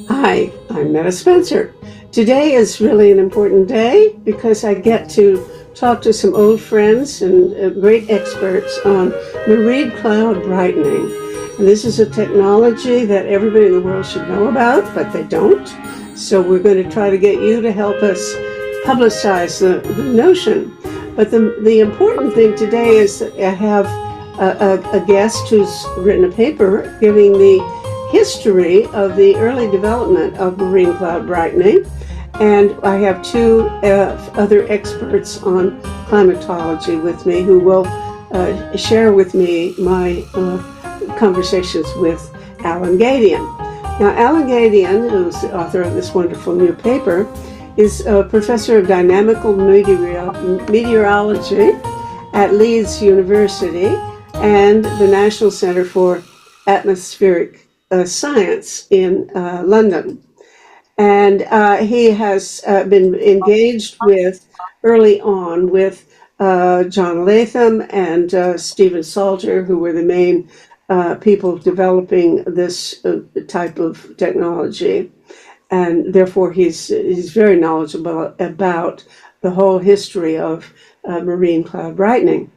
Hi, I'm Meta Spencer. Today is really an important day because I get to talk to some old friends and great experts on Marine Cloud Brightening. And this is a technology that everybody in the world should know about, but they don't. So we're going to try to get you to help us publicize the notion. But the important thing today is that I have a guest who's written a paper giving the history of the early development of marine cloud brightening. And I have two other experts on climatology with me who will share with me my conversations with Alan Gadian. Now, Alan Gadian, who's the author of this wonderful new paper, is a professor of dynamical meteorology at Leeds University and the National Center for Atmospheric Science in London. And he has been engaged with early on with John Latham and Stephen Salter, who were the main people developing this type of technology. And therefore, he's very knowledgeable about the whole history of marine cloud brightening.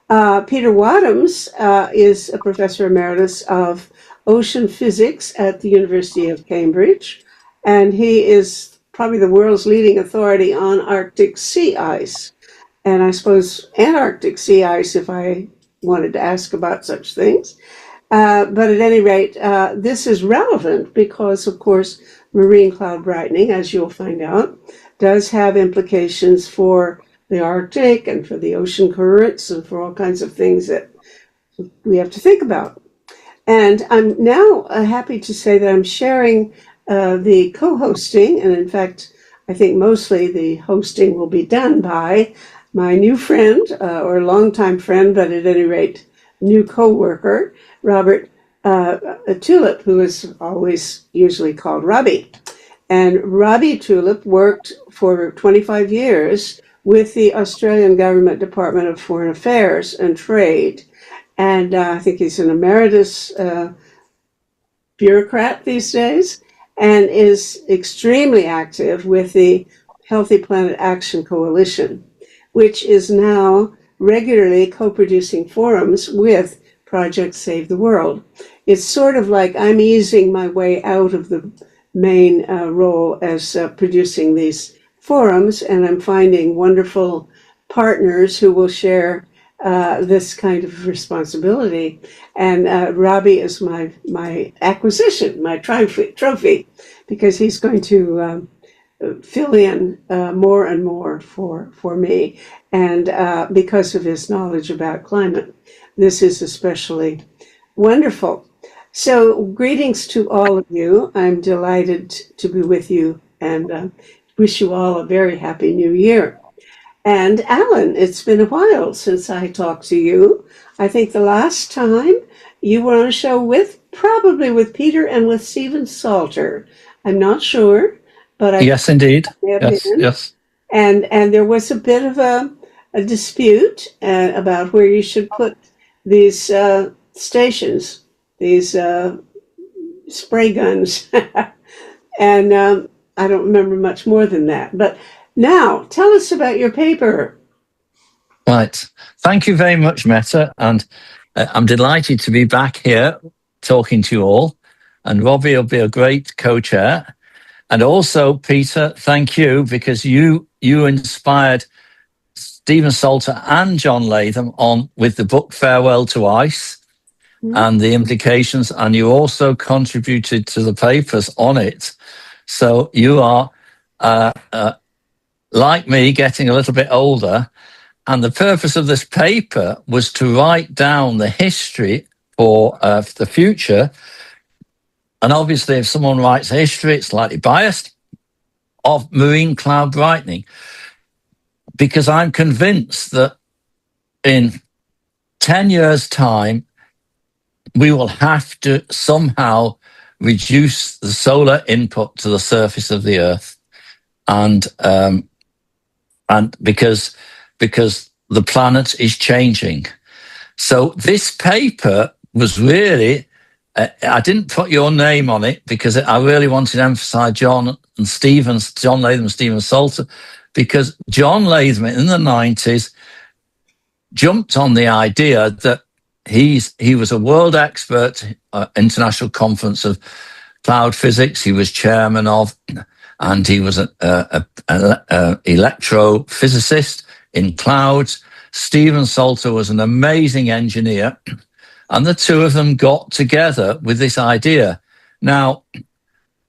Peter Wadhams is a professor emeritus of ocean physics at the University of Cambridge, and he is probably the world's leading authority on Arctic sea ice. And I suppose Antarctic sea ice, if I wanted to ask about such things. But at any rate, this is relevant because, of course, marine cloud brightening, as you'll find out, does have implications for the Arctic and for the ocean currents and for all kinds of things that we have to think about. And I'm now happy to say that I'm sharing the co-hosting, and in fact, I think mostly the hosting will be done by my new friend, or longtime friend, but at any rate, new co-worker, Robert Tulip, who is always usually called Robbie. And Robbie Tulip worked for 25 years with the Australian Government Department of Foreign Affairs and Trade. And I think he's an emeritus bureaucrat these days and is extremely active with the Healthy Planet Action Coalition, which is now regularly co-producing forums with Project Save the World. It's sort of like I'm easing my way out of the main role as producing these forums, and I'm finding wonderful partners who will share this kind of responsibility. And Robbie is my acquisition, my trophy, because he's going to fill in more and more for me. And because of his knowledge about climate, this is especially wonderful. So greetings to all of you. I'm delighted to be with you and wish you all a very happy new year. And Alan, it's been a while since I talked to you. I think the last time you were on a show probably with Peter and with Stephen Salter. I'm not sure, but I Yes, indeed. may have Yes, been. yes. And there was a bit of a dispute about where you should put these stations, these spray guns. And I don't remember much more than that. But now, tell us about your paper. Right. Thank you very much, Meta. And I'm delighted to be back here talking to you all. And Robbie will be a great co-chair. And also, Peter, thank you, because you inspired Stephen Salter and John Latham on with the book Farewell to Ice and the implications. And you also contributed to the papers on it. So you are, like me, getting a little bit older. And the purpose of this paper was to write down the history for the future. And obviously, if someone writes history, it's slightly biased, of marine cloud brightening. Because I'm convinced that in 10 years' time, we will have to somehow reduce the solar input to the surface of the Earth. And because the planet is changing. So this paper was really I didn't put your name on it because I really wanted to emphasize John Latham, Stephen Salter, because John Latham in the 90s jumped on the idea that he was a world expert, International Conference of Cloud Physics. He was chairman of, and he was an electrophysicist in clouds. Stephen Salter was an amazing engineer, and the two of them got together with this idea. Now,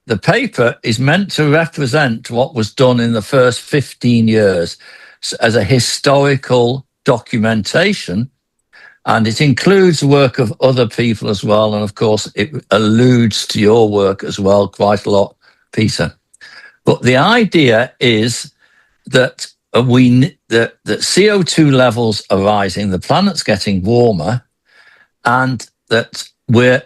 the paper is meant to represent what was done in the first 15 years as a historical documentation, and it includes the work of other people as well. And of course, it alludes to your work as well quite a lot, Peter. But the idea is that that CO2 levels are rising, the planet's getting warmer, and that we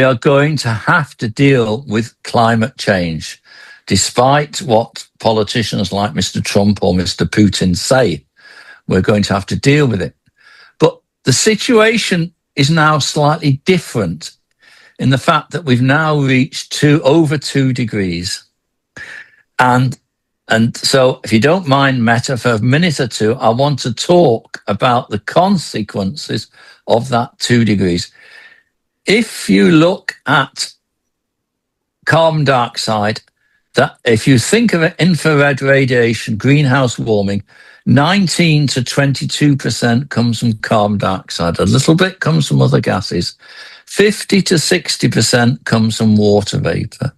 are going to have to deal with climate change, despite what politicians like Mr. Trump or Mr. Putin say. We're going to have to deal with it. But the situation is now slightly different in the fact that we've now reached over 2 degrees. And so, if you don't mind, Meta, for a minute or two, I want to talk about the consequences of that 2 degrees. If you look at carbon dioxide, that if you think of it, infrared radiation, greenhouse warming, 19 to 22% comes from carbon dioxide. A little bit comes from other gases. 50 to 60% comes from water vapor.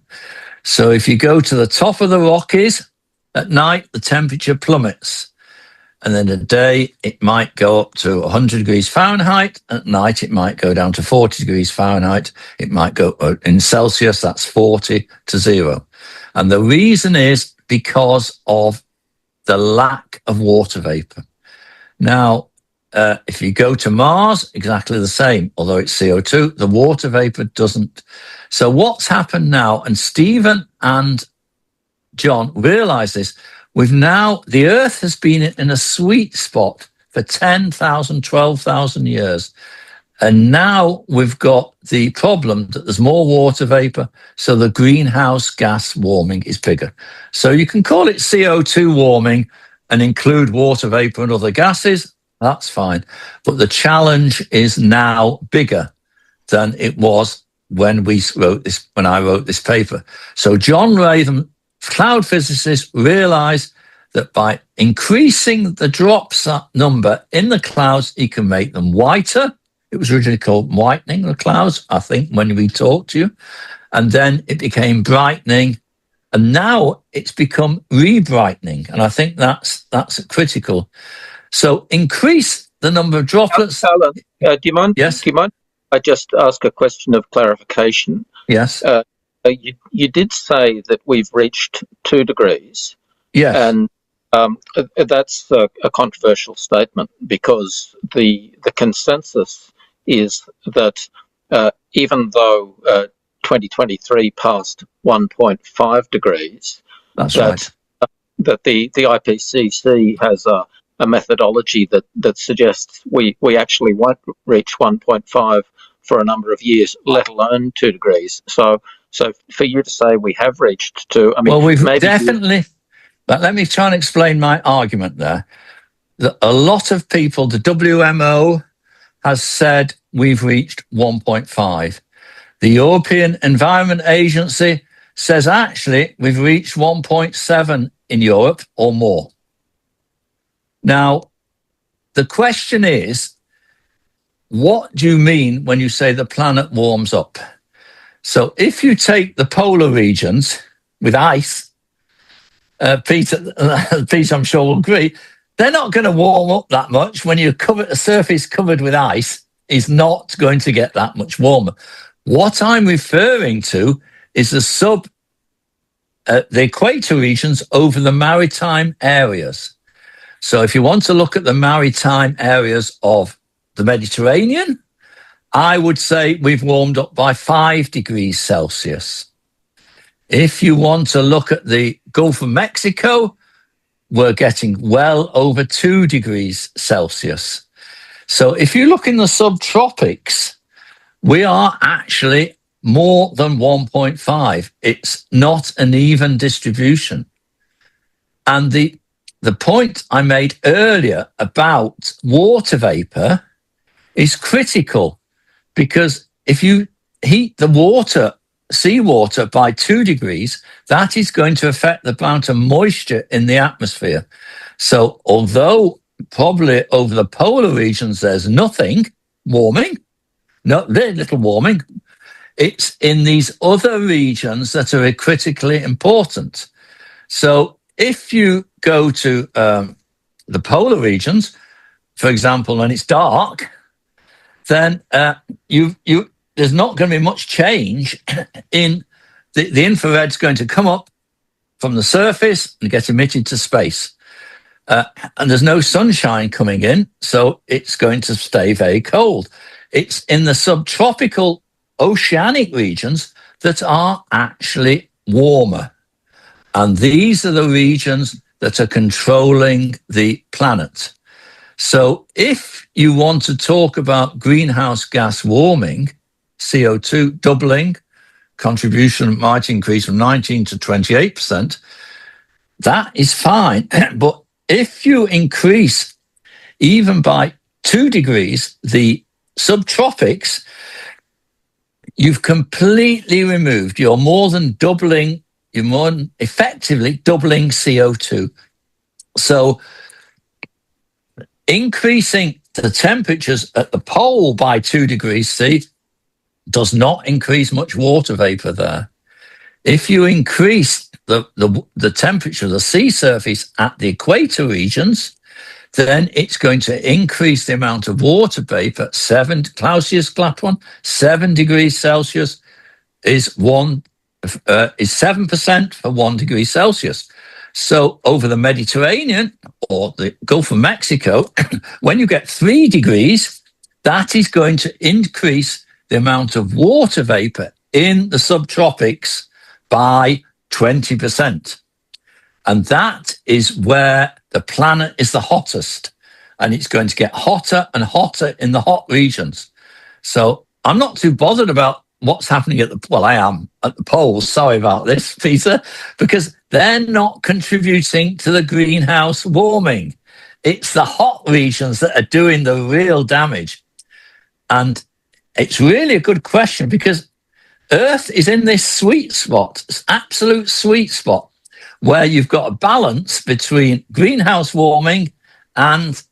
So if you go to the top of the Rockies, at night, the temperature plummets. And then at day, it might go up to 100 degrees Fahrenheit. At night, it might go down to 40 degrees Fahrenheit. It might go in Celsius, that's 40 to 0. And the reason is because of the lack of water vapor. Now, if you go to Mars, exactly the same. Although it's CO2, the water vapor doesn't. So what's happened now, and Stephen and John realize this, the Earth has been in a sweet spot for 10,000, 12,000 years. And now we've got the problem that there's more water vapor, so the greenhouse gas warming is bigger. So you can call it CO2 warming and include water vapor and other gases. That's fine. But the challenge is now bigger than it was when I wrote this paper. So John Latham, cloud physicists, realized that by increasing the drops number in the clouds, he can make them whiter. It was originally called whitening the clouds, I think, when we talked to you. And then it became brightening. And now it's become rebrightening. And I think that's critical. So increase the number of droplets. Alan, do you mind? Yes. Do you mind? I just ask a question of clarification. Yes. You did say that we've reached 2 degrees. Yes. And that's a controversial statement, because the consensus is that even though 2023 passed 1.5 degrees, that's right. That the IPCC has a methodology that suggests we actually won't reach 1.5 for a number of years, let alone 2 degrees. So for you to say we have reached 2, I mean, well, we've definitely. But let me try and explain my argument there. That a lot of people, the WMO has said we've reached 1.5. The European Environment Agency says actually we've reached 1.7 in Europe or more. Now, the question is, what do you mean when you say the planet warms up? So if you take the polar regions with ice, Peter, I'm sure will agree, they're not going to warm up that much. When you a surface covered with ice is not going to get that much warmer. What I'm referring to is the equator regions over the maritime areas. So if you want to look at the maritime areas of the Mediterranean, I would say we've warmed up by 5 degrees Celsius. If you want to look at the Gulf of Mexico, we're getting well over 2 degrees Celsius. So if you look in the subtropics, we are actually more than 1.5. It's not an even distribution. And the point I made earlier about water vapor is critical, because if you heat the water, seawater, by 2 degrees, that is going to affect the amount of moisture in the atmosphere. So although probably over the polar regions there's nothing warming, very little warming, it's in these other regions that are critically important. So if you go to the polar regions, for example, when it's dark, then there's not going to be much change in the infrared's going to come up from the surface and get emitted to space. And there's no sunshine coming in, so it's going to stay very cold. It's in the subtropical oceanic regions that are actually warmer. And these are the regions that are controlling the planet. So if you want to talk about greenhouse gas warming, CO2 doubling, contribution might increase from 19 to 28%, that is fine. But if you increase even by 2 degrees the subtropics, you've completely removed, you're more than effectively doubling CO2. So increasing the temperatures at the pole by 2 degrees C does not increase much water vapor there. If you increase the temperature of the sea surface at the equator regions, then it's going to increase the amount of water vapor. 7 degrees Celsius is 7% for 1 degree Celsius. So over the Mediterranean or the Gulf of Mexico, when you get 3 degrees, that is going to increase the amount of water vapor in the subtropics by 20%. And that is where the planet is the hottest. And it's going to get hotter and hotter in the hot regions. So I'm not too bothered about what's happening I am at the poles. Sorry about this, Peter, because they're not contributing to the greenhouse warming. It's the hot regions that are doing the real damage. And it's really a good question, because Earth is in this sweet spot, this absolute sweet spot, where you've got a balance between greenhouse warming and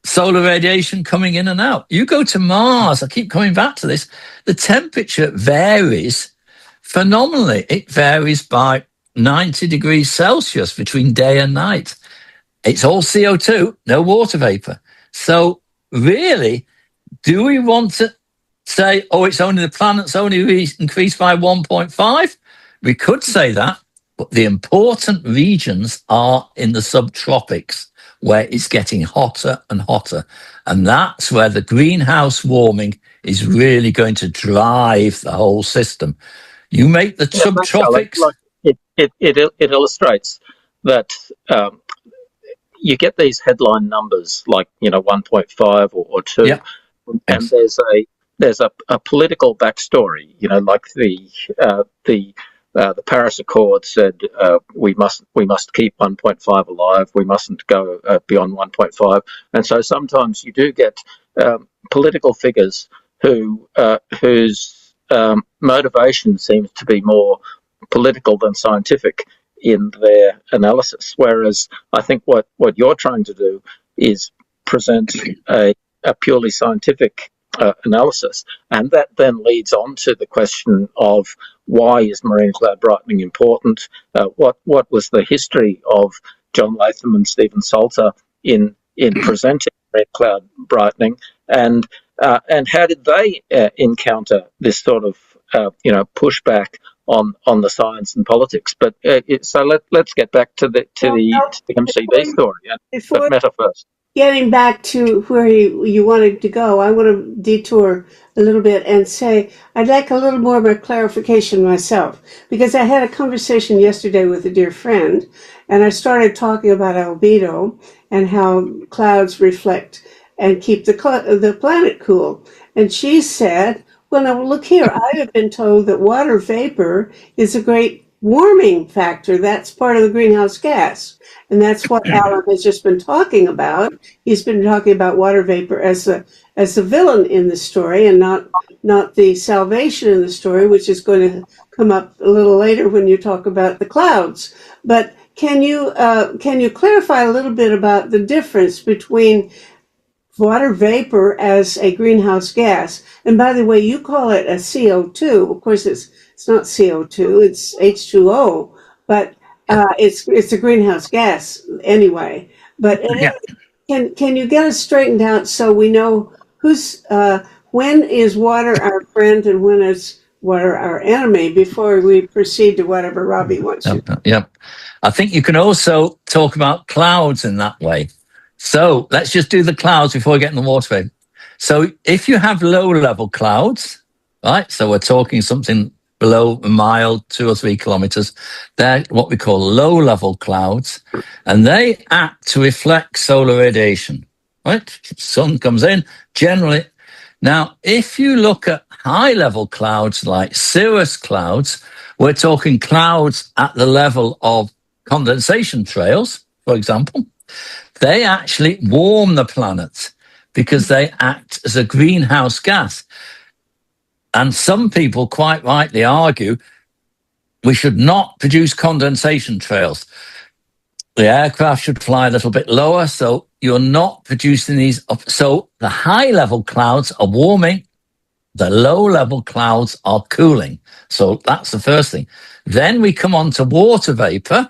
solar radiation coming in and out. You go to Mars, I keep coming back to this, the temperature varies phenomenally. It varies by 90 degrees Celsius between day and night. It's all CO2, no water vapor. So really, do we want to say, it's only the planet's only increased by 1.5? We could say that, but the important regions are in the subtropics, where it's getting hotter and hotter. And that's where the greenhouse warming is really going to drive the whole system. You make the subtropics... It illustrates that you get these headline numbers like 1.5 or 2, yeah. And there's a political backstory. Like the Paris Accord said we must keep 1.5 alive. We mustn't go beyond 1.5. And so sometimes you do get political figures whose motivation seems to be more political than scientific in their analysis. Whereas I think what you're trying to do is present a purely scientific analysis, and that then leads on to the question of why is marine cloud brightening important? What was the history of John Latham and Stephen Salter in presenting marine cloud brightening, and how did they encounter this sort of pushback on the science and politics? But so let's get back to the MCB story. But Meta first. Getting back to where you wanted to go, I want to detour a little bit and say I'd like a little more of a clarification myself, because I had a conversation yesterday with a dear friend, and I started talking about albedo and how clouds reflect and keep the planet cool. And she said, well, now look here, I have been told that water vapor is a great warming factor. That's part of the greenhouse gas. And that's what Alan has just been talking about. He's been talking about water vapor as the villain in the story, and not the salvation in the story, which is going to come up a little later when you talk about the clouds. But can you clarify a little bit about the difference between water vapor as a greenhouse gas? And by the way, you call it a CO2. Of course, it's not CO2, it's H2O, but it's a greenhouse gas anyway. But Yeah. can you get us straightened out so we know when is water our friend and when is water our enemy before we proceed to whatever Robbie wants to? Yep. I think you can also talk about clouds in that way. So let's just do the clouds before we get in the water vapor. So if you have low-level clouds, right? So we're talking something below a mile, 2 or 3 kilometers. They're what we call low-level clouds, and they act to reflect solar radiation, right? Sun comes in, generally. Now, if you look at high-level clouds like cirrus clouds, we're talking clouds at the level of condensation trails, for example. They actually warm the planet because they act as a greenhouse gas. And some people quite rightly argue we should not produce condensation trails. The aircraft should fly a little bit lower, so you're not producing these. So the high-level clouds are warming, the low-level clouds are cooling. So that's the first thing. Then we come on to water vapor.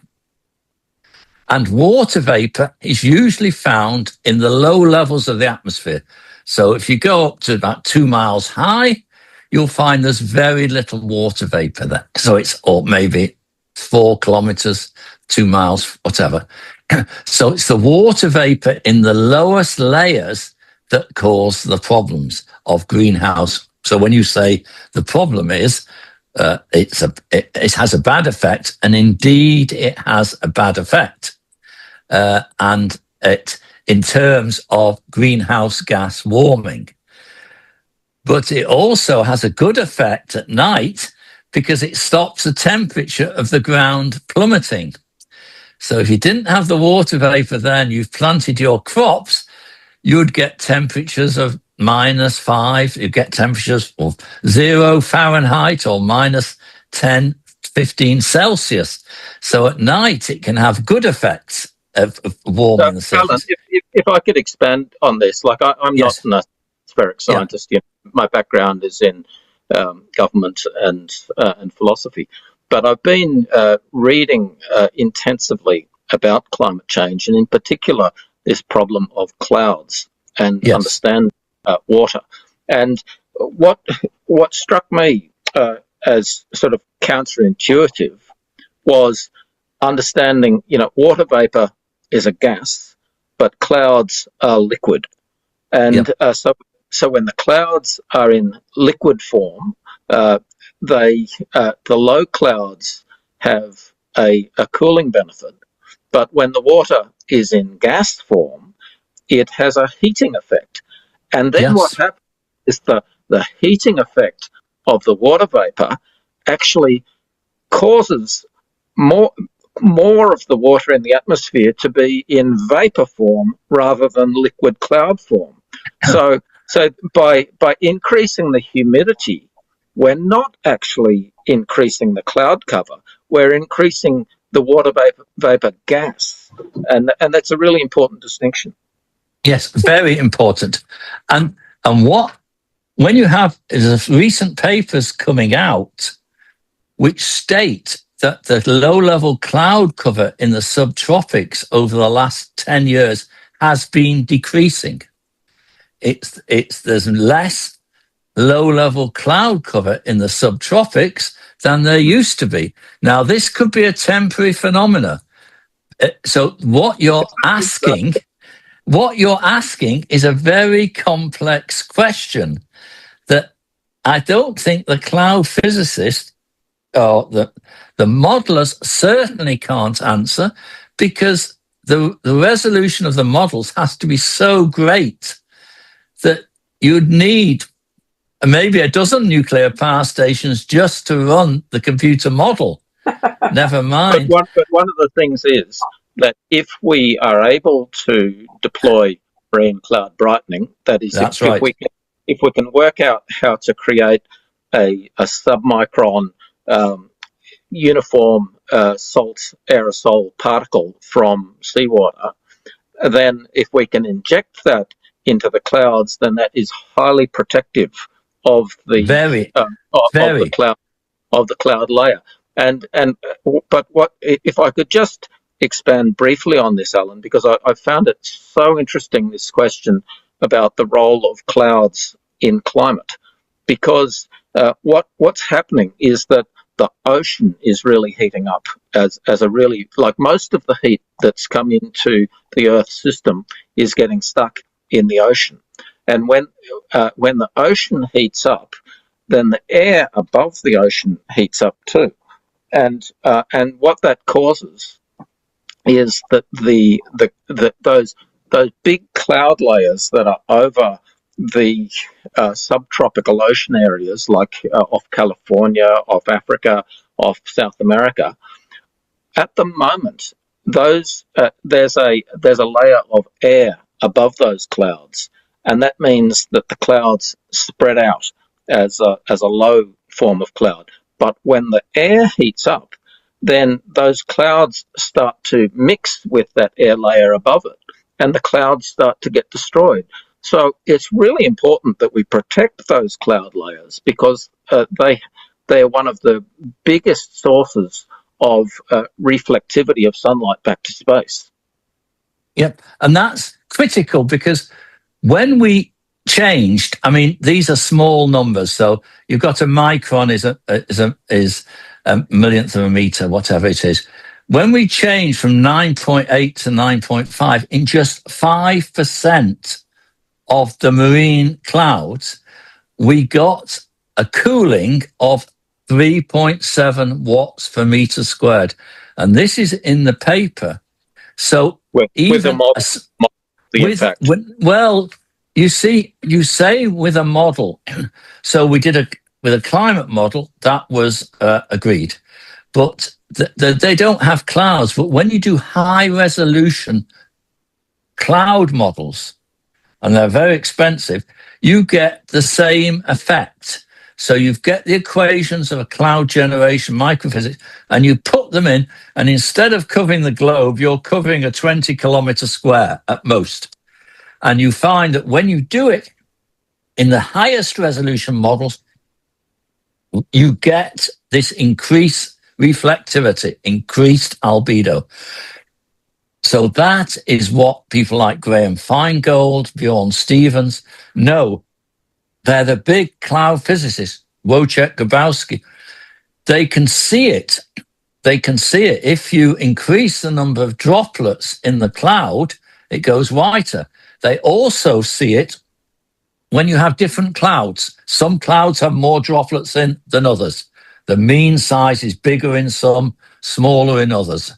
And water vapor is usually found in the low levels of the atmosphere. So if you go up to about 2 miles high, you'll find there's very little water vapor there. So or maybe 4 kilometers, 2 miles, whatever. So it's the water vapor in the lowest layers that cause the problems of greenhouse. So when you say the problem is, it has a bad effect, and indeed it has a bad effect. And in terms of greenhouse gas warming. But it also has a good effect at night because it stops the temperature of the ground plummeting. So if you didn't have the water vapor there and you've planted your crops, you'd get temperatures of -5, you'd get temperatures of 0 Fahrenheit or -10, 15 Celsius. So at night it can have good effects of warming the surface. Alan, if I could expand on this, like I'm Yes. not an atmospheric scientist. You know, my background is in government and philosophy, but I've been reading intensively about climate change, and in particular this problem of clouds and Yes. understand water. And what struck me as sort of counterintuitive was understanding, water vapor is a gas, but clouds are liquid. And so when the clouds are in liquid form, the low clouds have a cooling benefit. But when the water is in gas form, it has a heating effect. And then what happens is the heating effect of the water vapor actually causes more of the water in the atmosphere to be in vapor form rather than liquid cloud form. So by increasing the humidity, we're not actually increasing the cloud cover. We're increasing the water vapor gas, and that's a really important distinction. Yes, very important. And when you have there's recent papers coming out which state that the low-level cloud cover in the subtropics over the last 10 years has been decreasing. There's less low-level cloud cover in the subtropics than there used to be. Now, this could be a temporary phenomena. So what you're asking is a very complex question that I don't think the cloud physicist or the modelers certainly can't answer, because the resolution of the models has to be so great that you'd need maybe a dozen nuclear power stations just to run the computer model. Never mind. But one of the things is that if we are able to deploy Marine Cloud Brightening, that is, That's if right. we can work out how to create a submicron uniform salt aerosol particle from seawater, then if we can inject that into the clouds, then that is highly protective of the Very. of the cloud layer. But what if I could just expand briefly on this, Alan, because I found it so interesting, this question about the role of clouds in climate, because what's happening is that the ocean is really heating up as a really, like, most of the heat that's come into the Earth's system is getting stuck in the ocean. And when the ocean heats up, then the air above the ocean heats up too. And what that causes is that those big cloud layers that are over the subtropical ocean areas, like off California, off Africa, off South America, at the moment, those there's a layer of air above those clouds, and that means that the clouds spread out as a low form of cloud. But when the air heats up, then those clouds start to mix with that air layer above it, and the clouds start to get destroyed. So it's really important that we protect those cloud layers, because they're one of the biggest sources of reflectivity of sunlight back to space. Yep. And that's critical, because when we changed, I mean, these are small numbers. So you've got a micron is a millionth of a meter, whatever it is. When we changed from 9.8 to 9.5 in just 5% of the marine clouds, we got a cooling of 3.7 watts per meter squared. And this is in the paper. So with the model, the impact. Well, you say with a model. So we did with a climate model that was agreed, but they don't have clouds. But when you do high resolution cloud models, and they're very expensive, you get the same effect. So you get the equations of a cloud generation microphysics, and you put them in, and instead of covering the globe, you're covering a 20-kilometer square at most. And you find that when you do it in the highest resolution models, you get this increased reflectivity, increased albedo. So that is what people like Graham Feingold, Bjorn Stevens know. They're the big cloud physicists, Wojciech Grabowski. They can see it. They can see it. If you increase the number of droplets in the cloud, it goes whiter. They also see it when you have different clouds. Some clouds have more droplets in than others. The mean size is bigger in some, smaller in others.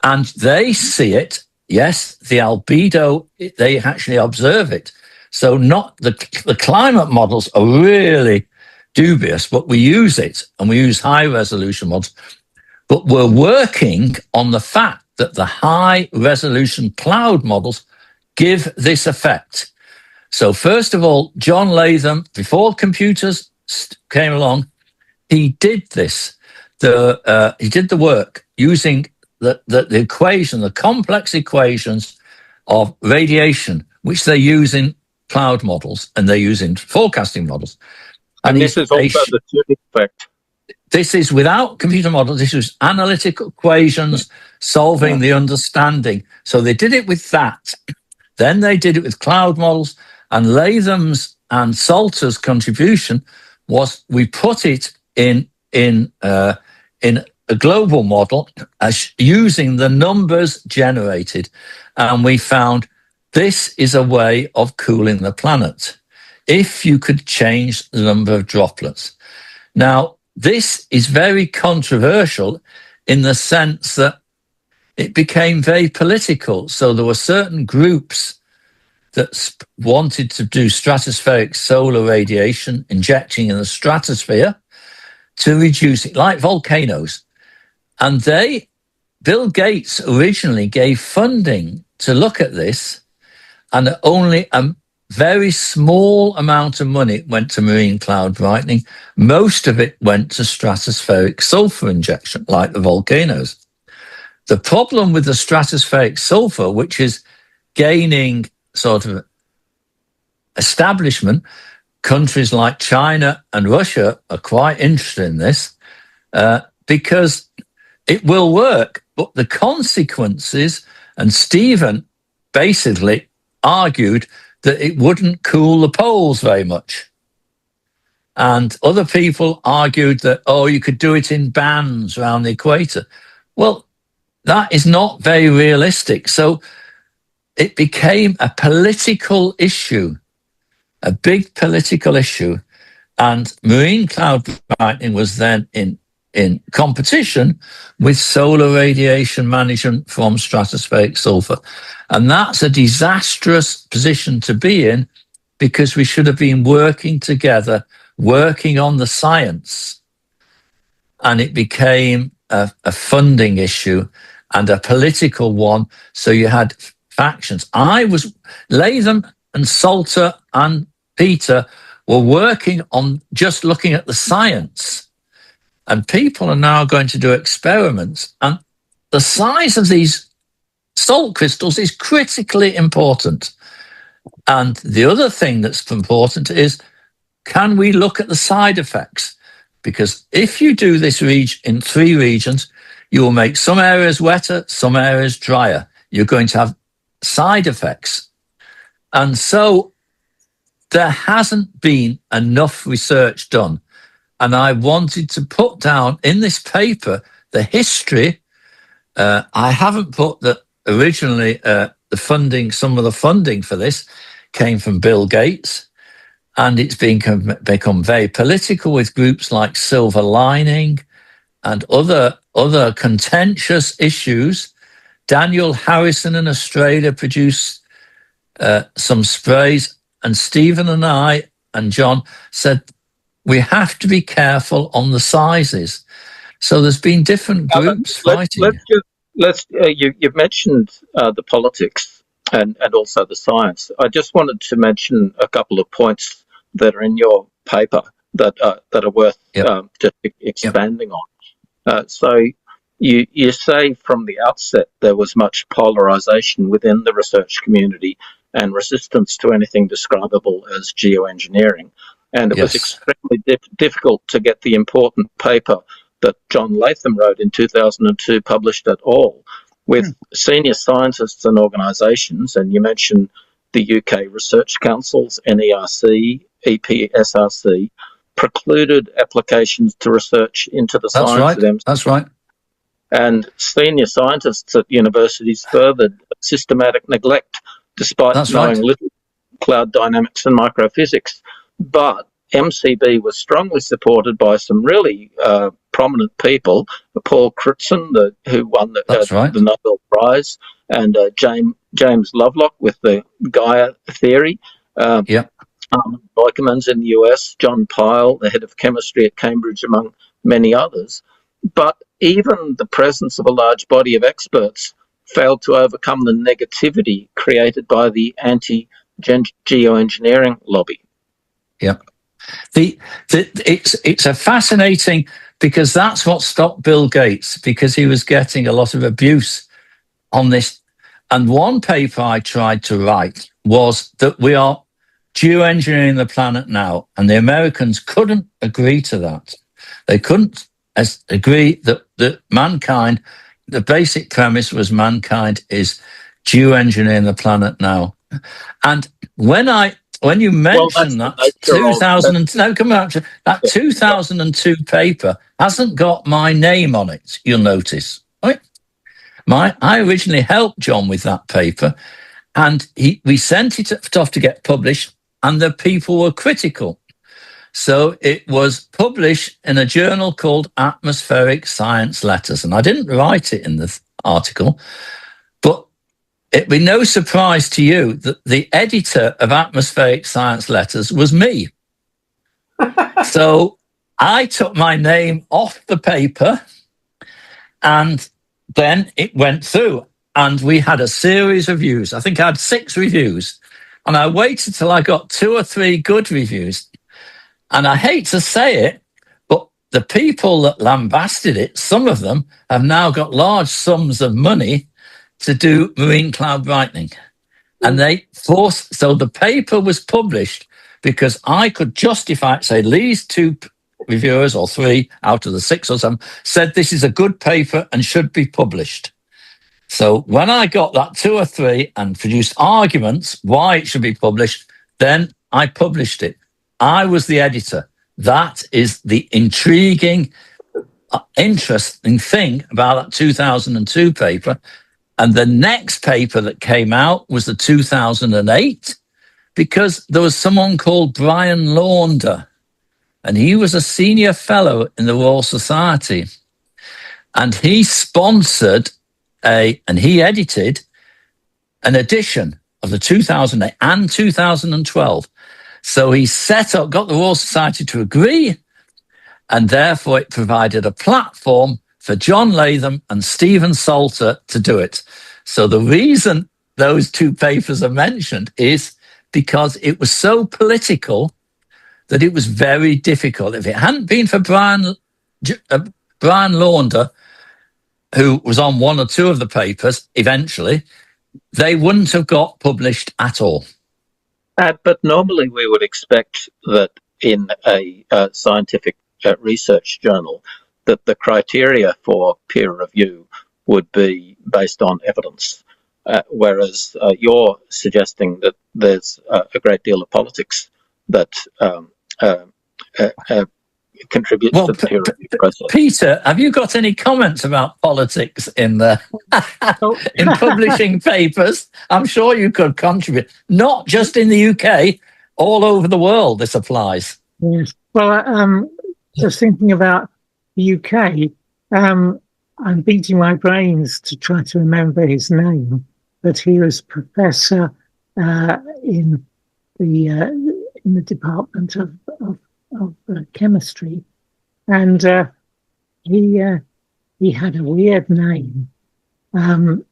And they see it, yes, the albedo, they actually observe it. So not the climate models are really dubious, but we use it, and we use high resolution models. But we're working on the fact that the high resolution cloud models give this effect. So first of all, John Latham, before computers came along, he did this. He did the work using the equation, the complex equations of radiation, which they use in cloud models and they use in forecasting models. And this is also the Tulip effect. This is without computer models. This was analytical equations solving the understanding. So they did it with that. Then they did it with cloud models. And Latham's and Salter's contribution was we put it in a global model as using the numbers generated. And we found this is a way of cooling the planet if you could change the number of droplets. Now, this is very controversial in the sense that it became very political. So there were certain groups that wanted to do stratospheric solar radiation, injecting in the stratosphere to reduce it, like volcanoes. And Bill Gates originally gave funding to look at this, and only a very small amount of money went to marine cloud brightening. Most of it went to stratospheric sulfur injection, like the volcanoes. The problem with the stratospheric sulfur, which is gaining sort of establishment, countries like China and Russia are quite interested in this because it will work. But the consequences, and Stephen basically argued that it wouldn't cool the poles very much. And other people argued that, you could do it in bands around the equator. Well, that is not very realistic. So it became a political issue, a big political issue. And marine cloud brightening was then in competition with solar radiation management from stratospheric sulfur. And that's a disastrous position to be in, because we should have been working together, working on the science. And it became a funding issue and a political one. So you had factions. Latham and Salter and Peter were working on just looking at the science. And people are now going to do experiments. And the size of these salt crystals is critically important. And the other thing that's important is, can we look at the side effects? Because if you do this in 3 regions, you will make some areas wetter, some areas drier. You're going to have side effects. And so there hasn't been enough research done. And I wanted to put down in this paper the history. I haven't put that originally some of the funding for this came from Bill Gates. And it's become very political with groups like Silver Lining and other contentious issues. Daniel Harrison in Australia produced some sprays, and Stephen and I and John said we have to be careful on the sizes. So there's been different groups fighting. You've mentioned the politics and also the science. I just wanted to mention a couple of points that are in your paper that are worth just expanding on. So you say from the outset there was much polarization within the research community and resistance to anything describable as geoengineering. And it was extremely difficult to get the important paper that John Latham wrote in 2002 published at all, with senior scientists and organisations, and you mentioned the UK research councils, NERC, EPSRC, precluded applications to research into the science of MC. That's right. And senior scientists at universities furthered systematic neglect, despite knowing little cloud dynamics and microphysics. But MCB was strongly supported by some really prominent people, Paul Crutzen, who won the Nobel Prize, and James Lovelock with the Gaia theory. Boykemans in the US, John Pyle, the head of chemistry at Cambridge, among many others. But even the presence of a large body of experts failed to overcome the negativity created by the anti-geoengineering lobby. Yeah. It's a fascinating, because that's what stopped Bill Gates, because he was getting a lot of abuse on this. And one paper I tried to write was that we are geoengineering the planet now, and the Americans couldn't agree to that. They couldn't agree that mankind, the basic premise was mankind is geoengineering the planet now. And when you mention that 2002 paper hasn't got my name on it, you'll notice. Right? I originally helped John with that paper, and we sent it off to get published, and the people were critical. So it was published in a journal called Atmospheric Science Letters, and I didn't write it in the article, but it'd be no surprise to you that the editor of Atmospheric Science Letters was me. So I took my name off the paper, and then it went through, and we had a series of reviews. I think I had 6 reviews, and I waited till I got 2 or 3 good reviews. And I hate to say it, but the people that lambasted it, some of them have now got large sums of money to do marine cloud brightening. And they forced, so the paper was published because I could justify it, say these 2 reviewers or 3 out of the 6 or 7 said this is a good paper and should be published. So when I got that 2 or 3 and produced arguments why it should be published, then I published it. I was the editor. That is the intriguing, interesting thing about that 2002 paper. And the next paper that came out was the 2008, because there was someone called Brian Launder, and he was a senior fellow in the Royal Society. And he sponsored and he edited an edition of the 2008 and 2012. So he set up, got the Royal Society to agree, and therefore it provided a platform for John Latham and Stephen Salter to do it. So the reason those 2 papers are mentioned is because it was so political that it was very difficult. If it hadn't been for Brian Launder, who was on 1 or 2 of the papers eventually, they wouldn't have got published at all. But normally we would expect that in a scientific research journal that the criteria for peer review would be based on evidence, whereas you're suggesting that there's a great deal of politics that contributes to the peer review process. Peter, have you got any comments about politics in in publishing papers? I'm sure you could contribute, not just in the UK, all over the world this applies. Yes. Well, just thinking about the UK, I'm beating my brains to try to remember his name, but he was professor in the department of chemistry, and he had a weird name, and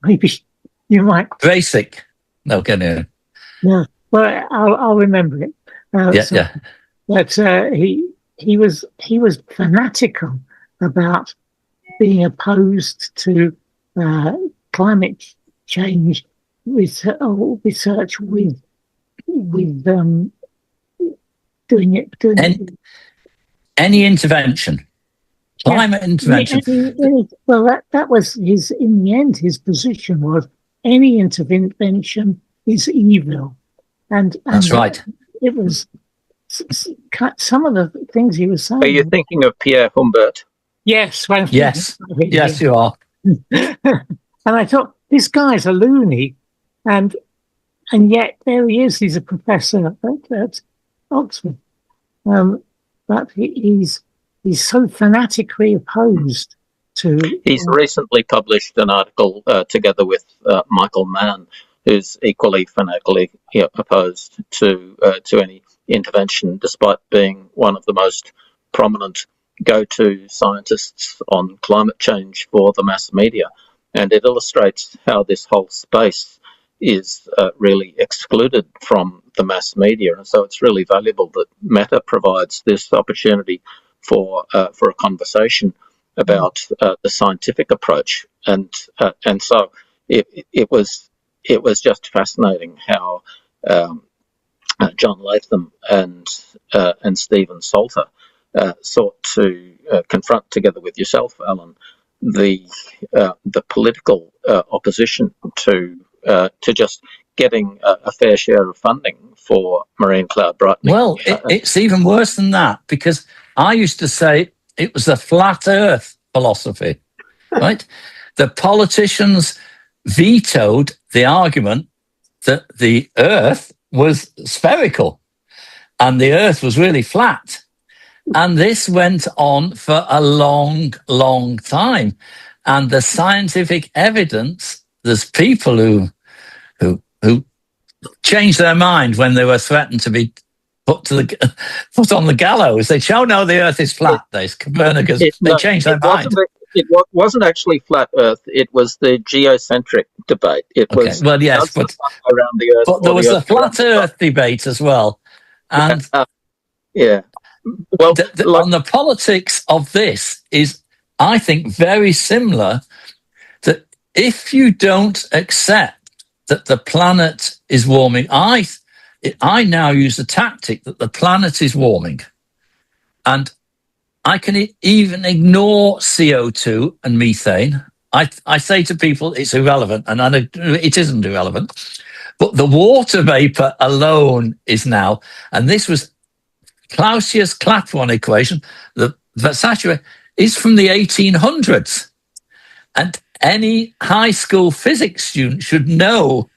maybe you might basic. No, can you? No, well, I'll remember it. Yeah. But he was fanatical about being opposed to climate change research with doing it. Any intervention, climate intervention. Well, that was in the end, his position was any intervention is evil. And that's right. It was some of the things he was saying. Are you thinking of Pierre Humbert? Yes. Yes, you are. And I thought, this guy's a loony. And yet there he is. He's a professor at Oxford. But he's so fanatically opposed to... He's recently published an article together with Michael Mann, who's equally fanatically opposed to any intervention, despite being one of the most prominent go-to scientists on climate change for the mass media. And it illustrates how this whole space is really excluded from the mass media. And so it's really valuable that Meta provides this opportunity for a conversation about the scientific approach. And so it was just fascinating how John Latham and Stephen Salter sought to confront, together with yourself, Alan, the political opposition to just getting a fair share of funding for Marine Cloud Brightening. Well, it's even worse than that, because I used to say it was a flat Earth philosophy, right? The politicians vetoed the argument that the Earth was spherical and the Earth was really flat. And this went on for a long, long time. And the scientific evidence, there's people who changed their mind when they were threatened to be put on the gallows. They say, "Oh no, the Earth is flat." Copernicus. They changed their mind. It wasn't actually flat Earth. It was the geocentric debate. It was well, yes, but around the Earth. But there was the flat Earth debate as well, and yeah. Well, on the politics of this is, I think, very similar. That if you don't accept that the planet is warming, I now use the tactic that the planet is warming, and I can even ignore CO2 and methane. I say to people it's irrelevant, and it isn't irrelevant. But the water vapor alone is now, and this was Clausius-Clapeyron equation, the saturated is from the 1800s. And any high school physics student should know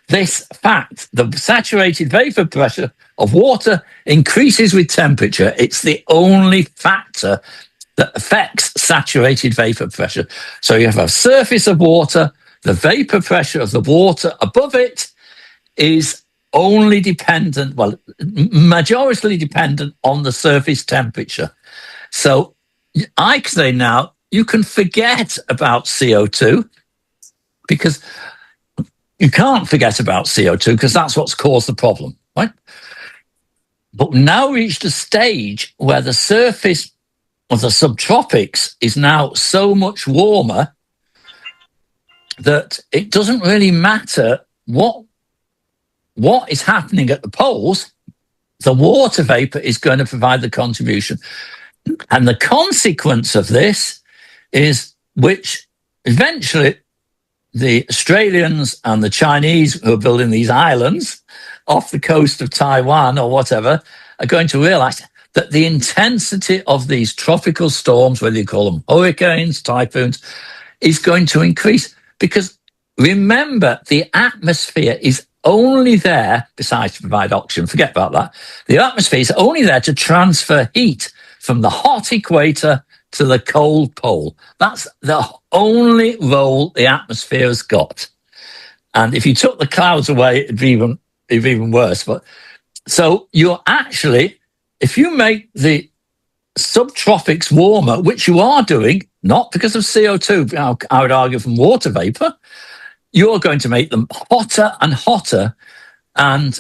this fact. The saturated vapor pressure of water increases with temperature. It's the only factor that affects saturated vapor pressure. So you have a surface of water, the vapor pressure of the water above it is only dependent, majority dependent on the surface temperature. So I say now, you can forget about CO2 because you can't forget about CO2 because that's what's caused the problem, right? But we've now reached a stage where the surface of the subtropics is now so much warmer that it doesn't really matter what is happening at the poles. The water vapor is going to provide the contribution. And the consequence of this is, which eventually the Australians and the Chinese who are building these islands off the coast of Taiwan or whatever are going to realize that the intensity of these tropical storms, whether you call them hurricanes, typhoons, is going to increase. Because remember, the atmosphere is only there, besides to provide oxygen, forget about that. The atmosphere is only there to transfer heat from the hot equator to the cold pole. That's the only role the atmosphere has got. And if you took the clouds away, it'd be even worse. But so you're actually, if you make the subtropics warmer, which you are doing, not because of CO2, I would argue from water vapor, you're going to make them hotter and hotter, and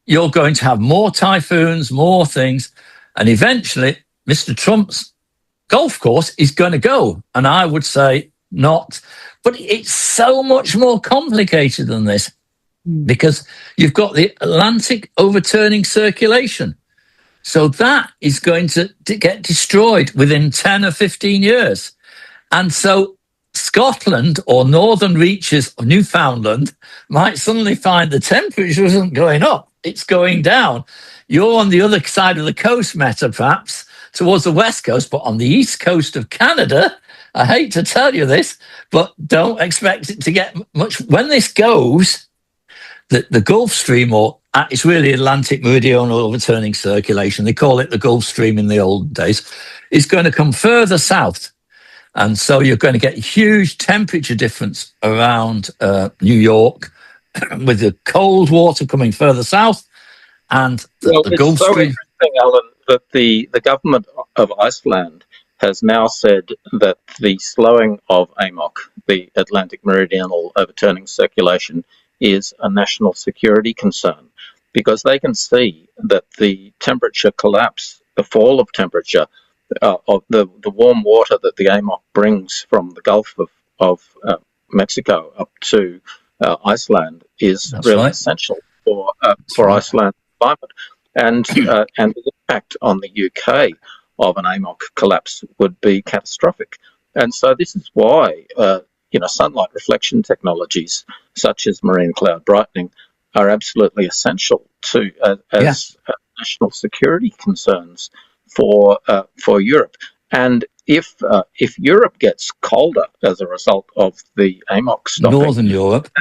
you're going to have more typhoons, more things, and eventually Mr. Trump's golf course is going to go. And I would say not. But it's so much more complicated than this because you've got the Atlantic overturning circulation. So that is going to get destroyed within 10 or 15 years. And so Scotland or northern reaches of Newfoundland might suddenly find the temperature isn't going up, it's going down. You're on the other side of the coast, Meta, perhaps, towards the west coast, but on the east coast of Canada, I hate to tell you this, but don't expect it to get much. When this goes, the Gulf Stream, or it's really Atlantic meridional overturning circulation, they call it the Gulf Stream in the old days, is going to come further south. And so you're going to get huge temperature difference around New York with the cold water coming further south and the Gulf Stream. It's so interesting, Alan, that the government of Iceland has now said that the slowing of AMOC, the Atlantic meridional overturning circulation, is a national security concern because they can see that the temperature collapse, the fall of temperature, of the warm water that the AMOC brings from the Gulf of Mexico up to Iceland is essential for Iceland's climate, and the impact on the UK of an AMOC collapse would be catastrophic. And so this is why sunlight reflection technologies such as Marine Cloud Brightening are absolutely essential to as national security concerns for Europe. And if Europe gets colder as a result of the AMOC stopping, Northern Europe,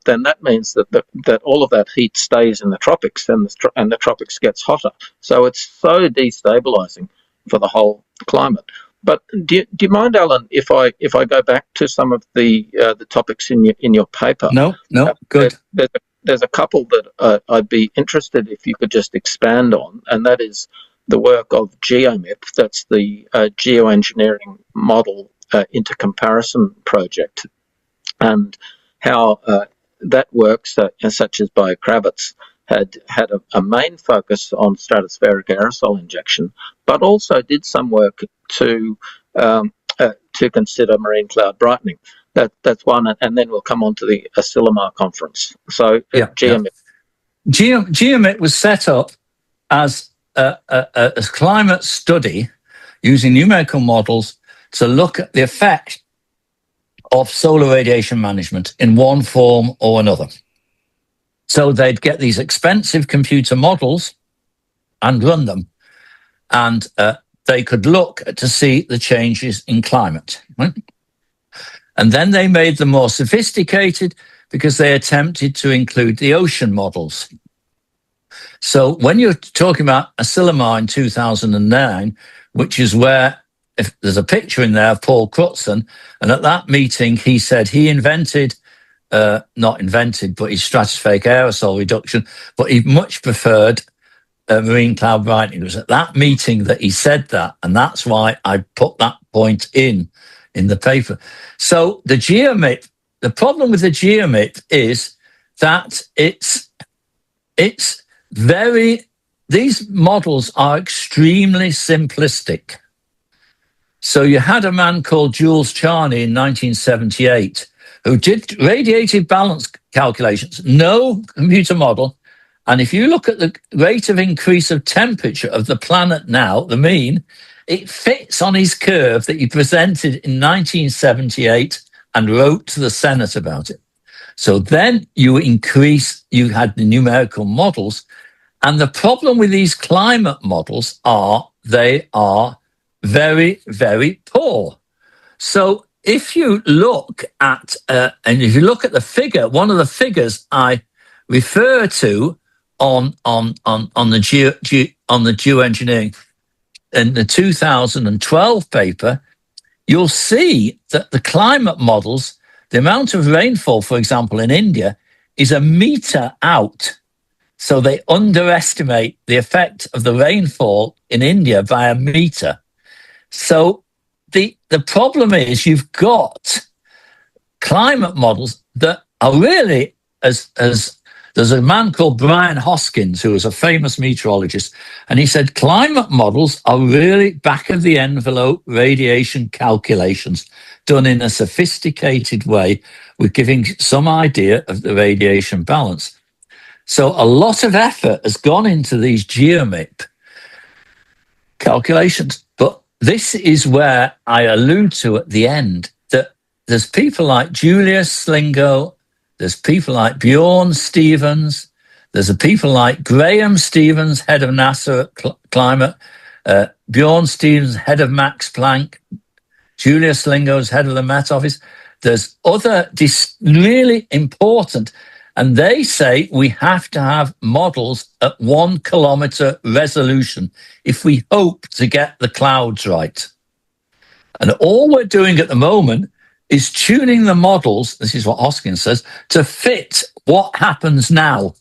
then that means that all of that heat stays in the tropics, and the tropics gets hotter. So it's so destabilizing for the whole climate. But do you mind, Alan, if I go back to some of the topics in your paper? No, good. There's a couple that I'd be interested if you could just expand on, and that is the work of GeoMIP. That's the Geoengineering Model Intercomparison Project, and how that works, such as Biokravitz had a main focus on stratospheric aerosol injection, but also did some work to consider marine cloud brightening. That's one, and then we'll come on to the Asilomar conference. So GeoMIP. GeoMIP was set up as a climate study using numerical models to look at the effect of solar radiation management in one form or another. So they'd get these expensive computer models and run them, and they could look to see the changes in climate. Right? And then they made them more sophisticated because they attempted to include the ocean models. So when you're talking about Asilomar in 2009, which is where, if there's a picture in there of Paul Crutzen, and at that meeting he said he invented, not invented, but his stratospheric aerosol reduction, but he much preferred marine cloud brightening. It was at that meeting that he said that, and that's why I put that point in the paper. So the GeoMIP, the problem with the GeoMIP is that these models are extremely simplistic. So you had a man called Jules Charney in 1978 who did radiative balance calculations, no computer model. And if you look at the rate of increase of temperature of the planet now, the mean, it fits on his curve that he presented in 1978 and wrote to the Senate about it. So then you had the numerical models. And the problem with these climate models they are very, very poor. So if you look at, the figure, one of the figures I refer to on the geoengineering in the 2012 paper, you'll see that the climate models, the amount of rainfall, for example, in India, is a meter out. So they underestimate the effect of the rainfall in India by a meter. So the problem is you've got climate models that are really, as there's a man called Brian Hoskins, who was a famous meteorologist, and he said climate models are really back of the envelope radiation calculations done in a sophisticated way with giving some idea of the radiation balance. So a lot of effort has gone into these GeoMIP calculations. But this is where I allude to at the end, that there's people like Julius Slingo, there's people like Bjorn Stevens, there's people like Graham Stevens, head of NASA Climate, Bjorn Stevens, head of Max Planck, Julius Slingo's head of the Met Office. There's other really important, and they say we have to have models at 1 kilometer resolution if we hope to get the clouds right. And all we're doing at the moment is tuning the models, this is what Hoskins says, to fit what happens now.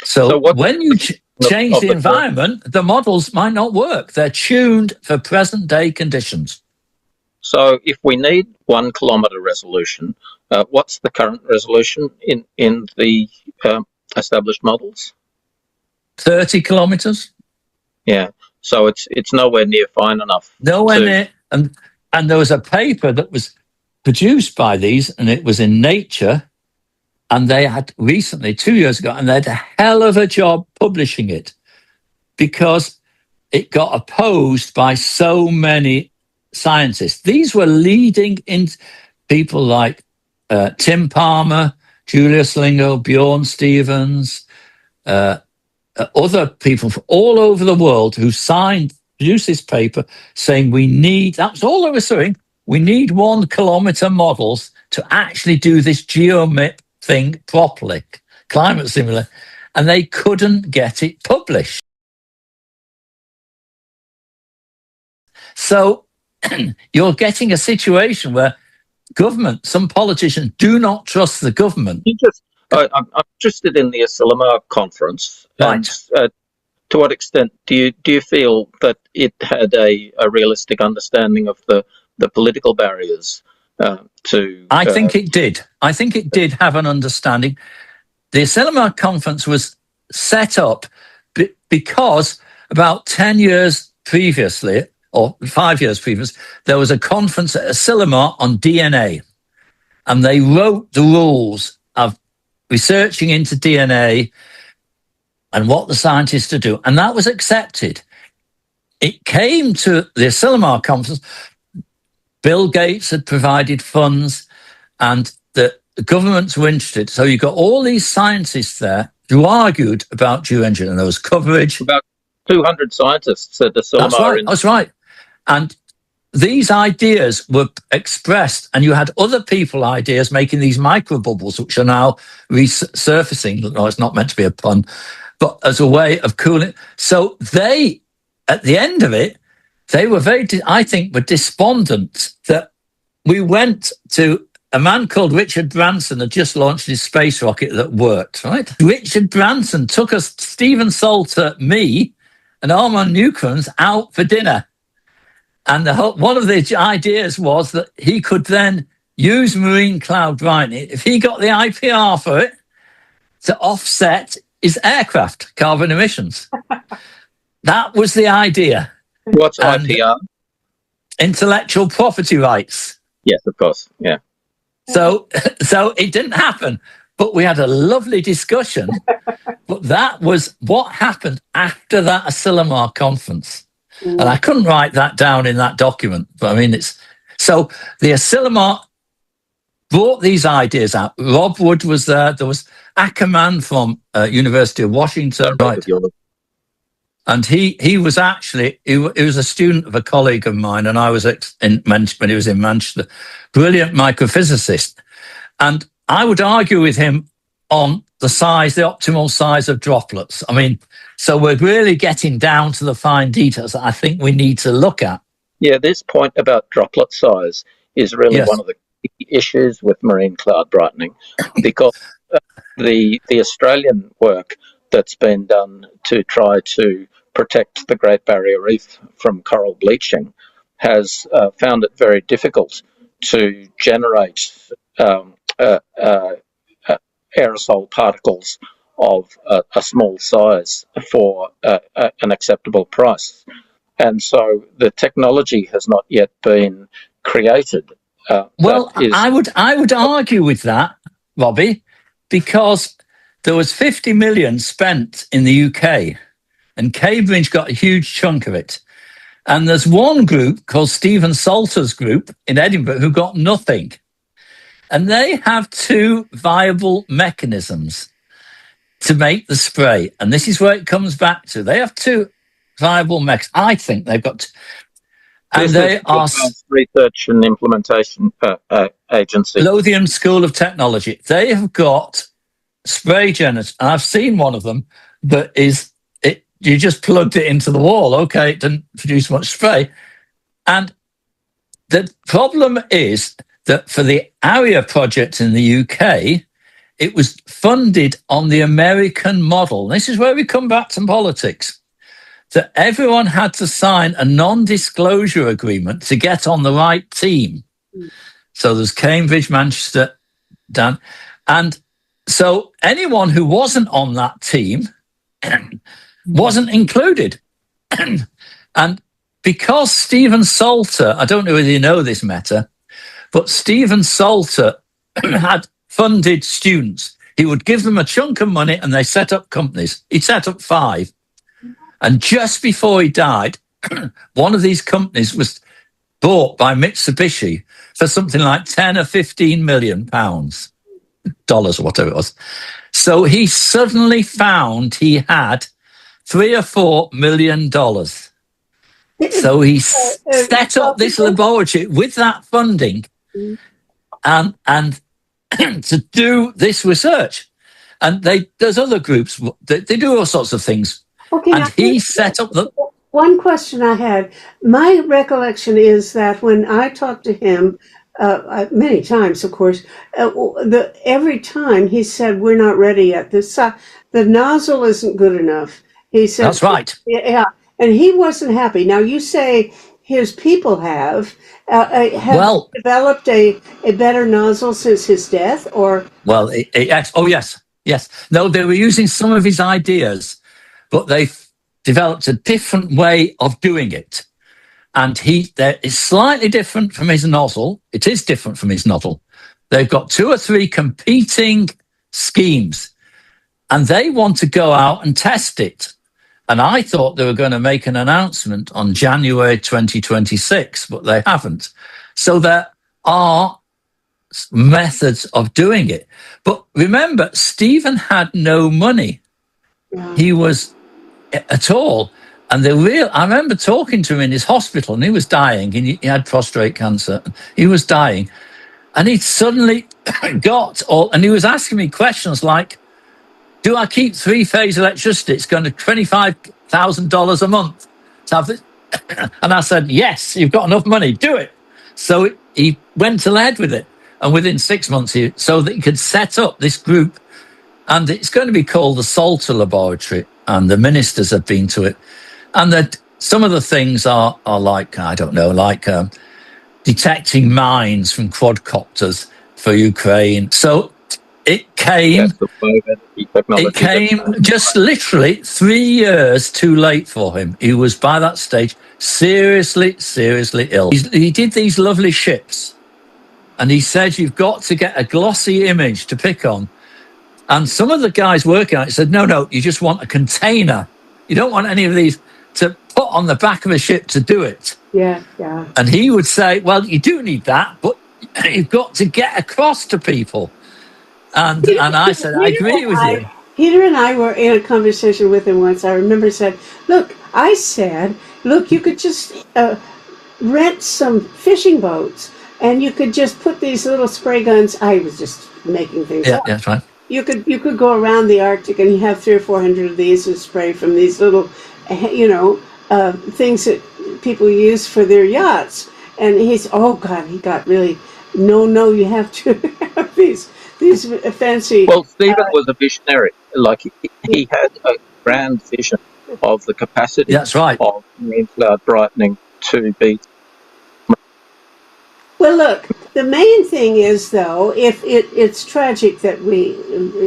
So when you change the environment, the models might not work. They're tuned for present day conditions. So if we need 1 kilometer resolution, what's the current resolution in the established models? 30 kilometers. Yeah. So it's nowhere near fine enough. Nowhere near. And there was a paper that was produced by these, and it was in Nature, and they had recently, 2 years ago, and they had a hell of a job publishing it because it got opposed by so many scientists. These were leading in people like Tim Palmer, Julius Lingo, Bjorn Stevens, other people from all over the world who produced this paper saying that's all they were saying, we need 1 kilometer models to actually do this GeoMIP thing properly, climate simulator, and they couldn't get it published. So you're getting a situation where some politicians do not trust the government. I'm interested in the Asilomar conference. Right. And, to what extent do you feel that it had a realistic understanding of the political barriers to? I think it did. I think it did have an understanding. The Asilomar conference was set up because about 10 years previously, or 5 years previous, there was a conference at Asilomar on DNA, and they wrote the rules of researching into DNA and what the scientists to do, and that was accepted. It came to the Asilomar conference. Bill Gates had provided funds, and the governments were interested. So you got all these scientists there who argued about geoengineering, and there was coverage. About 200 scientists at Asilomar. That's right. That's right. And these ideas were expressed, and you had other people ideas making these micro bubbles, which are now resurfacing. No, it's not meant to be a pun, but as a way of cooling. So they, at the end of it, they were I think, were despondent that we went to a man called Richard Branson had just launched his space rocket that worked, right? Richard Branson took us, Stephen Salter, me, and Armand Newcrans out for dinner. And one of the ideas was that he could then use Marine Cloud Brightening, if he got the IPR for it, to offset his aircraft carbon emissions. That was the idea. What's IPR? Intellectual property rights. Yes, of course. Yeah. So it didn't happen, but we had a lovely discussion. But that was what happened after that Asilomar conference. And I couldn't write that down in that document. But I mean, so the Asilomar brought these ideas out. Rob Wood was there. There was Ackerman from University of Washington. Right. And he was actually, he was a student of a colleague of mine, and I was when he was in Manchester, brilliant microphysicist. And I would argue with him on the optimal size of droplets. I mean, so we're really getting down to the fine details that I think we need to look at. Yeah, this point about droplet size is really one of the key issues with Marine Cloud Brightening, because the Australian work that's been done to try to protect the Great Barrier Reef from coral bleaching has found it very difficult to generate aerosol particles of a small size for an acceptable price. And so the technology has not yet been created. I would argue with that, Robbie, because there was 50 million spent in the UK, and Cambridge got a huge chunk of it. And there's one group called Stephen Salter's group in Edinburgh who got nothing. And they have two viable mechanisms to make the spray. And this is where it comes back to. They have two viable mechanisms. I think they've got to, and they are Research and Implementation Agency. Lothian School of Technology. They have got spray generators. And I've seen one of them that is, you just plugged it into the wall. Okay, it didn't produce much spray. And the problem is that for the ARIA project in the UK, it was funded on the American model. This is where we come back to politics. That everyone had to sign a non-disclosure agreement to get on the right team. So there's Cambridge, Manchester, Dan. And so anyone who wasn't on that team wasn't included. And because Stephen Salter, I don't know whether you know this matter, but Stephen Salter had funded students. He would give them a chunk of money and they set up companies. He set up 5. And just before he died, one of these companies was bought by Mitsubishi for something like 10 or 15 million pounds, dollars or whatever it was. So he suddenly found he had $3 or $4 million. So he set up this laboratory with that funding and to do this research. And there's other groups, they do all sorts of things. Okay, and he set up the... One question I had, my recollection is that when I talked to him, many times, of course, every time he said, "We're not ready yet. The nozzle isn't good enough." He said, That's right. "Yeah," and he wasn't happy. Now you say his people have Well, developed a better nozzle since his death, or well, oh yes, yes. No, they were using some of his ideas, but they developed a different way of doing it. And it's slightly different from his nozzle. It is different from his nozzle. They've got 2 or 3 competing schemes, and they want to go out and test it. And I thought they were going to make an announcement on January 2026, but they haven't. So there are methods of doing it. But remember, Stephen had no money. yeah. He was at all. And I remember talking to him in his hospital, and he was dying. He had prostate cancer. He was dying. And he suddenly and he was asking me questions like, do I keep 3-phase electricity? It's going to $25,000 a month to have this. And I said, yes, you've got enough money, do it. So he went ahead with it. And within 6 months, so that he could set up this group. And it's going to be called the Salter Laboratory. And the ministers have been to it. And that some of the things are like, I don't know, like detecting mines from quadcopters for Ukraine. So it came just literally 3 years too late for him. He was by that stage seriously ill. He did these lovely ships, and he said, you've got to get a glossy image to pick on. And some of the guys working on it said, no, you just want a container. You don't want any of these to put on the back of a ship to do it. Yeah. And he would say, well, you do need that, but you've got to get across to people. And I said, I agree with you. Peter and I were in a conversation with him once. I remember said, look, you could just rent some fishing boats, and you could just put these little spray guns. I was just making things up. Yeah, that's right. You could go around the Arctic, and you have 300 or 400 of these and spray from these little, things that people use for their yachts. And he got really, no, you have to have these fancy. Well, Stephen was a visionary. Like he had a grand vision of the capacity. That's right. Of Marine Cloud Brightening to be. Well, look, the main thing is, though, if it's tragic that we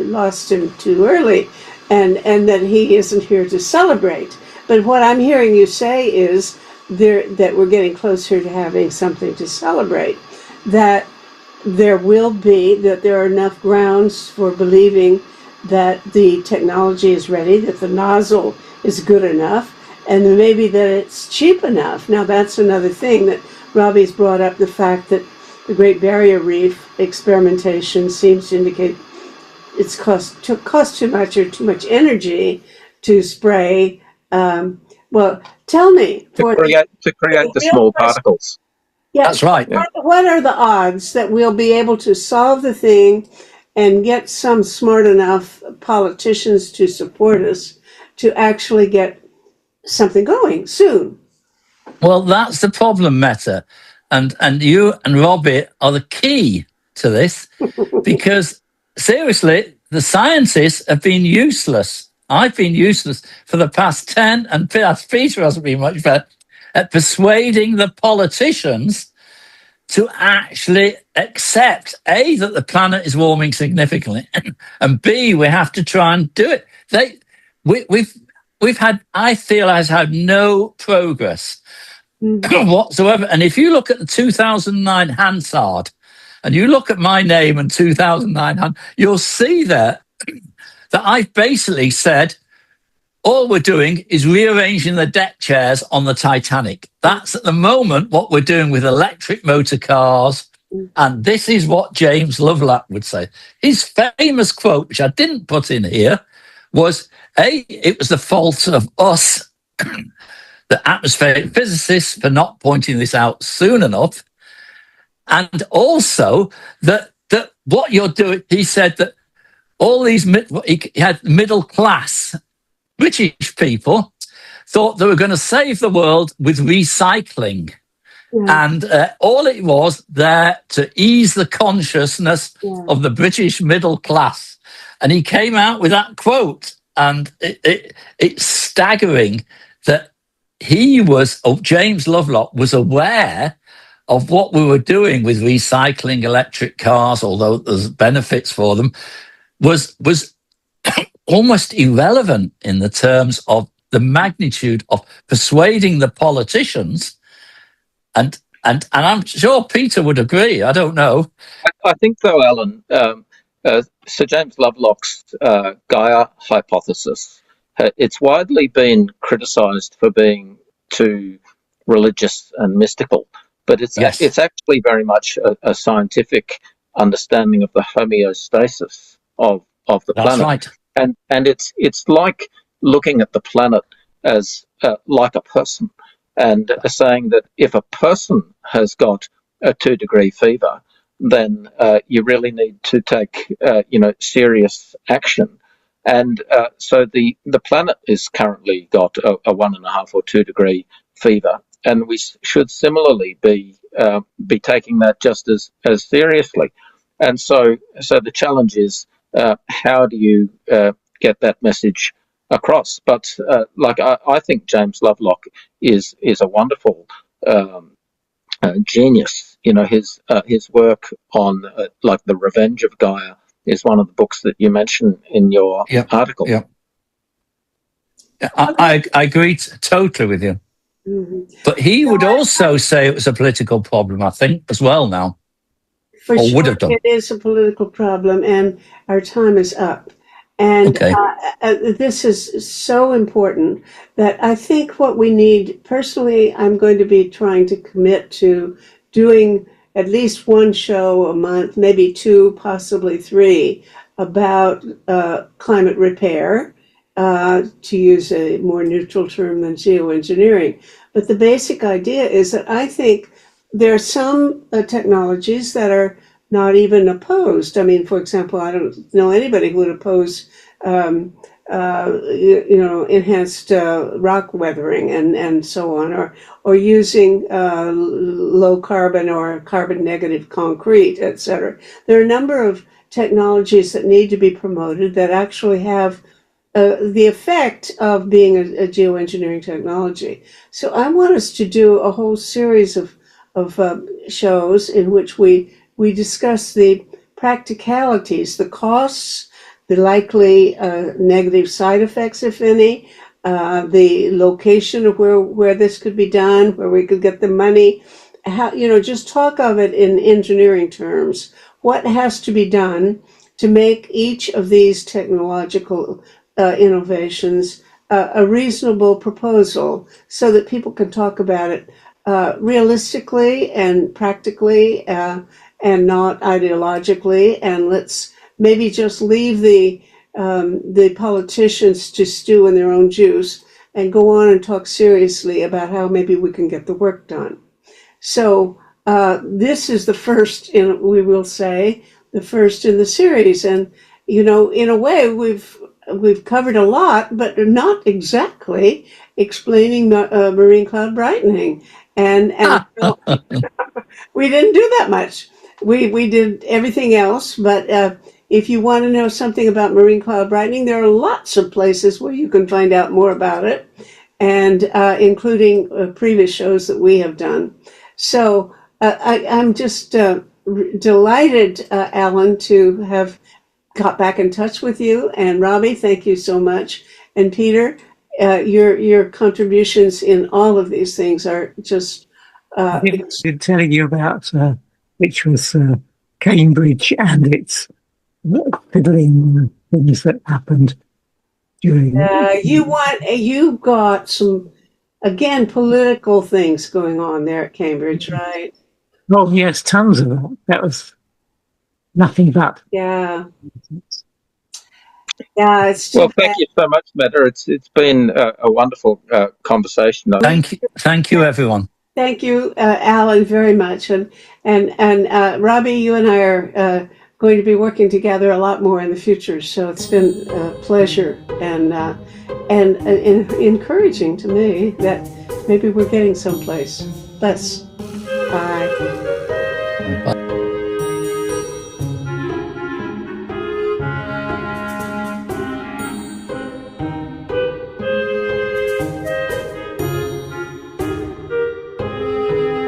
lost him too early, and that he isn't here to celebrate. But what I'm hearing you say is that we're getting closer to having something to celebrate. That there are enough grounds for believing that the technology is ready, that the nozzle is good enough, and maybe that it's cheap enough. Now, that's another thing that Robbie's brought up, the fact that the Great Barrier Reef experimentation seems to indicate it's cost too much or too much energy to spray. Well, tell me. To create the small particles. Yeah, that's right. What are the odds that we'll be able to solve the thing and get some smart enough politicians to support us to actually get something going soon? Well, that's the problem, Meta. And you and Robbie are the key to this because, seriously, the scientists have been useless. I've been useless for the past 10, and Peter hasn't been much better at persuading the politicians to actually accept, A, that the planet is warming significantly, and B, we have to try and do it. I feel has had no progress whatsoever. And if you look at the 2009 Hansard, and you look at my name and 2009, you'll see there that I've basically said, all we're doing is rearranging the deck chairs on the Titanic. That's at the moment what we're doing with electric motor cars. And this is what James Lovelock would say. His famous quote, which I didn't put in here, was, it was the fault of us, the atmospheric physicists, for not pointing this out soon enough. And also that what you're doing, he said that all these, he had middle class British people thought they were going to save the world with recycling. Yeah, And all it was there to ease the consciousness yeah. of the British middle class. And he came out with that quote. And it's staggering that James Lovelock was aware of what we were doing with recycling electric cars, although there's benefits for them, was almost irrelevant in the terms of the magnitude of persuading the politicians. And I'm sure Peter would agree. I don't know. I think, though, Alan, Sir James Lovelock's Gaia hypothesis, it's widely been criticised for being too religious and mystical, but it's actually very much a scientific understanding of the homeostasis of the That's planet. right. And it's like looking at the planet as like a person, and saying that if a person has got a 2-degree fever, then you really need to take serious action. And so the planet is currently got a 1.5 or 2-degree fever, and we should similarly be taking that just as seriously. And so the challenge is, how do you get that message across? But I think James Lovelock is a wonderful genius. His work on like The Revenge of Gaia is one of the books that you mentioned in your article. Yeah, I agree totally with you. Mm-hmm. But he would also say it was a political problem, I think, as well now. For or sure, would have done. it is a political problem, and our time is up. And this is so important that I think what we need, personally, I'm going to be trying to commit to doing at least one show a month, maybe 2, possibly 3, about climate repair, to use a more neutral term than geoengineering. But the basic idea is that I think there are some technologies that are not even opposed. I mean, for example, I don't know anybody who would oppose, enhanced rock weathering and so on, or using low carbon or carbon negative concrete, etc. There are a number of technologies that need to be promoted that actually have the effect of being a geoengineering technology. So I want us to do a whole series of shows in which we discuss the practicalities, the costs, the likely negative side effects, if any, the location of where this could be done, where we could get the money, how, just talk of it in engineering terms. What has to be done to make each of these technological innovations a reasonable proposal so that people can talk about it realistically and practically and not ideologically, and let's maybe just leave the politicians to stew in their own juice and go on and talk seriously about how maybe we can get the work done. So this is the first we will say, the first in the series, and in a way we've covered a lot, but not exactly explaining marine cloud brightening, and we didn't do that much. We did everything else, but if you want to know something about marine cloud brightening, there are lots of places where you can find out more about it, and including previous shows that we have done. So I'm just delighted, Alan, to have got back in touch with you. And Robbie, thank you so much. And Peter, your contributions in all of these things are just... I did telling you about which was Cambridge and its fiddling things that happened during... you got some, again, political things going on there at Cambridge, right? Oh, yes, tons of that. That was nothing but... Yeah. Yeah, it's well, thank you so much, Meta. It's been a wonderful conversation. Thank you, everyone. Thank you, Alan, very much. And Robbie, you and I are going to be working together a lot more in the future. So it's been a pleasure and encouraging to me that maybe we're getting someplace. Bye. Bye.